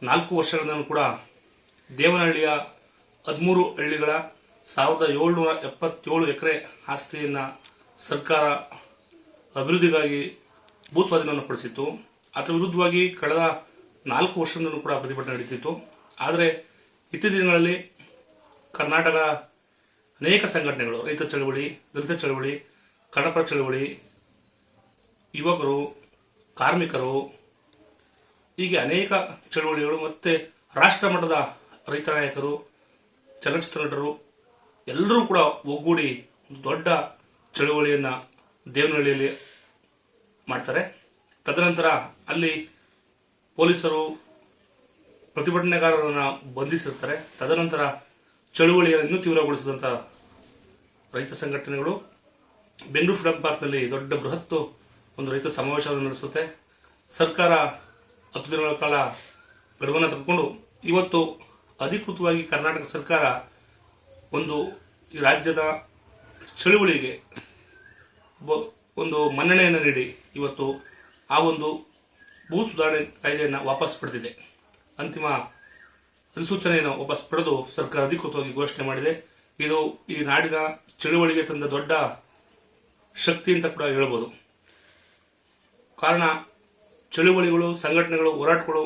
4 ವರ್ಷಗಳಿಂದ ಕೂಡ ದೇವನಹಳ್ಳಿಯ 13 ಹಳ್ಳಿಗಳ 1777 ಎಕರೆ ಆಸ್ತಿಯನ್ನು ಸರ್ಕಾರ ಅಭಿವೃದ್ಧಿಗಾಗಿ ಭೂಸ್ವಾಧೀನವನ್ನು ಪಡಿಸಿತ್ತು. ಅದರ ವಿರುದ್ಧವಾಗಿ ಕಳೆದ 4 ವರ್ಷದಿಂದಲೂ ಕೂಡ ಪ್ರತಿಭಟನೆ ನಡೀತಿತ್ತು. ಆದರೆ ಇತ್ತೀಚಿನ ದಿನಗಳಲ್ಲಿ ಕರ್ನಾಟಕ ಅನೇಕ ಸಂಘಟನೆಗಳು, ರೈತ ಚಳವಳಿ, ದಲಿತ ಚಳವಳಿ, ಕನ್ನಡಪರ ಚಳವಳಿ, ಯುವಕರು, ಕಾರ್ಮಿಕರು, ಹೀಗೆ ಅನೇಕ ಚಳವಳಿಗಳು ಮತ್ತೆ ರಾಷ್ಟ್ರ ಮಟ್ಟದ ರೈತ ನಾಯಕರು, ಚಲನಚಿತ್ರ ನಟರು ಎಲ್ಲರೂ ಕೂಡ ಒಗ್ಗೂಡಿ ದೊಡ್ಡ ಚಳವಳಿಯನ್ನು ದೇವನಹಳ್ಳಿಯಲ್ಲಿ ಮಾಡ್ತಾರೆ. ತದನಂತರ ಅಲ್ಲಿ ಪೊಲೀಸರು ಪ್ರತಿಭಟನೆಗಾರರನ್ನು ಬಂಧಿಸಿರ್ತಾರೆ. ತದನಂತರ ಚಳುವಳಿಯನ್ನು ಇನ್ನೂ ತೀವ್ರಗೊಳಿಸಿದಂಥ ರೈತ ಸಂಘಟನೆಗಳು ಬೆಂಗಳೂರು ಫ್ರೀಡಂ ಪಾರ್ಕ್ನಲ್ಲಿ ದೊಡ್ಡ ಬೃಹತ್ ಒಂದು ರೈತ ಸಮಾವೇಶವನ್ನು ನಡೆಸುತ್ತೆ. ಸರ್ಕಾರ 10 ದಿನಗಳ ಕಾಲ ಗಡುವನ್ನು ತೆಗೆದುಕೊಂಡು ಇವತ್ತು ಅಧಿಕೃತವಾಗಿ ಕರ್ನಾಟಕ ಸರ್ಕಾರ ಒಂದು ಈ ರಾಜ್ಯದ ಚಳುವಳಿಗೆ ಒಂದು ಮನ್ನಣೆಯನ್ನು ನೀಡಿ ಇವತ್ತು ಆ ಒಂದು ಭೂ ಸುಧಾರಣೆ ಕಾಯ್ದೆಯನ್ನು ವಾಪಸ್ ಪಡೆದಿದೆ. ಅಂತಿಮ ಅಧಿಸೂಚನೆಯನ್ನು ವಾಪಸ್ ಪಡೆದು ಸರ್ಕಾರ ಅಧಿಕೃತವಾಗಿ ಘೋಷಣೆ ಮಾಡಿದೆ. ಇದು ಈ ನಾಡಿನ ಚಳುವಳಿಗೆ ತಂದ ದೊಡ್ಡ ಶಕ್ತಿ ಅಂತ ಕೂಡ ಹೇಳ್ಬೋದು. ಕಾರಣ ಚಳುವಳಿಗಳು, ಸಂಘಟನೆಗಳು, ಹೋರಾಟಗಳು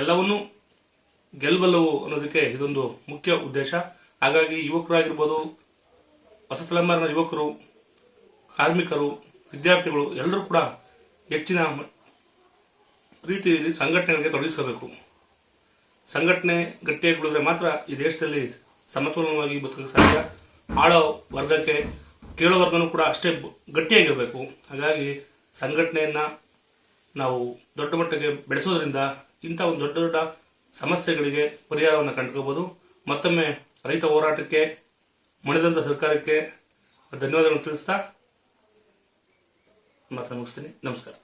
ಎಲ್ಲವನ್ನೂ ಗೆಲ್ಲಬಲ್ಲವು ಅನ್ನೋದಕ್ಕೆ ಇದೊಂದು ಮುಖ್ಯ ಉದ್ದೇಶ. ಹಾಗಾಗಿ ಯುವಕರಾಗಿರ್ಬೋದು, ಹೊಸ ತಲೆಮಾರಿನ ಯುವಕರು, ಕಾರ್ಮಿಕರು, ವಿದ್ಯಾರ್ಥಿಗಳು ಎಲ್ಲರೂ ಕೂಡ ಹೆಚ್ಚಿನ ರೀತಿಯಲ್ಲಿ ಸಂಘಟನೆಗಳಿಗೆ ತೊಡಗಿಸಬೇಕು. ಸಂಘಟನೆ ಗಟ್ಟಿಯಾಗಿ ಉಳಿದ್ರೆ ಮಾತ್ರ ಈ ದೇಶದಲ್ಲಿ ಸಮತೋಲನವಾಗಿ ಬದುಕಕ್ಕೆ ಸಾಧ್ಯ. ಆಳೋ ವರ್ಗಕ್ಕೆ ಕೇಳೋ ವರ್ಗನೂ ಕೂಡ ಅಷ್ಟೇ ಗಟ್ಟಿಯಾಗಿರಬೇಕು. ಹಾಗಾಗಿ ಸಂಘಟನೆಯನ್ನ ನಾವು ದೊಡ್ಡ ಮಟ್ಟಿಗೆ ಬೆಳೆಸೋದ್ರಿಂದ ಇಂಥ ಒಂದು ದೊಡ್ಡ ದೊಡ್ಡ ಸಮಸ್ಯೆಗಳಿಗೆ ಪರಿಹಾರವನ್ನು ಕಂಡುಕೋಬಹುದು. ಮತ್ತೊಮ್ಮೆ ರೈತ ಹೋರಾಟಕ್ಕೆ ಮಣಿದಂತ ಸರ್ಕಾರಕ್ಕೆ ಧನ್ಯವಾದಗಳನ್ನು ತಿಳಿಸ್ತಾ ಮಾತನ್ನು ಮುಗಿಸ್ತೀನಿ. ನಮಸ್ಕಾರ.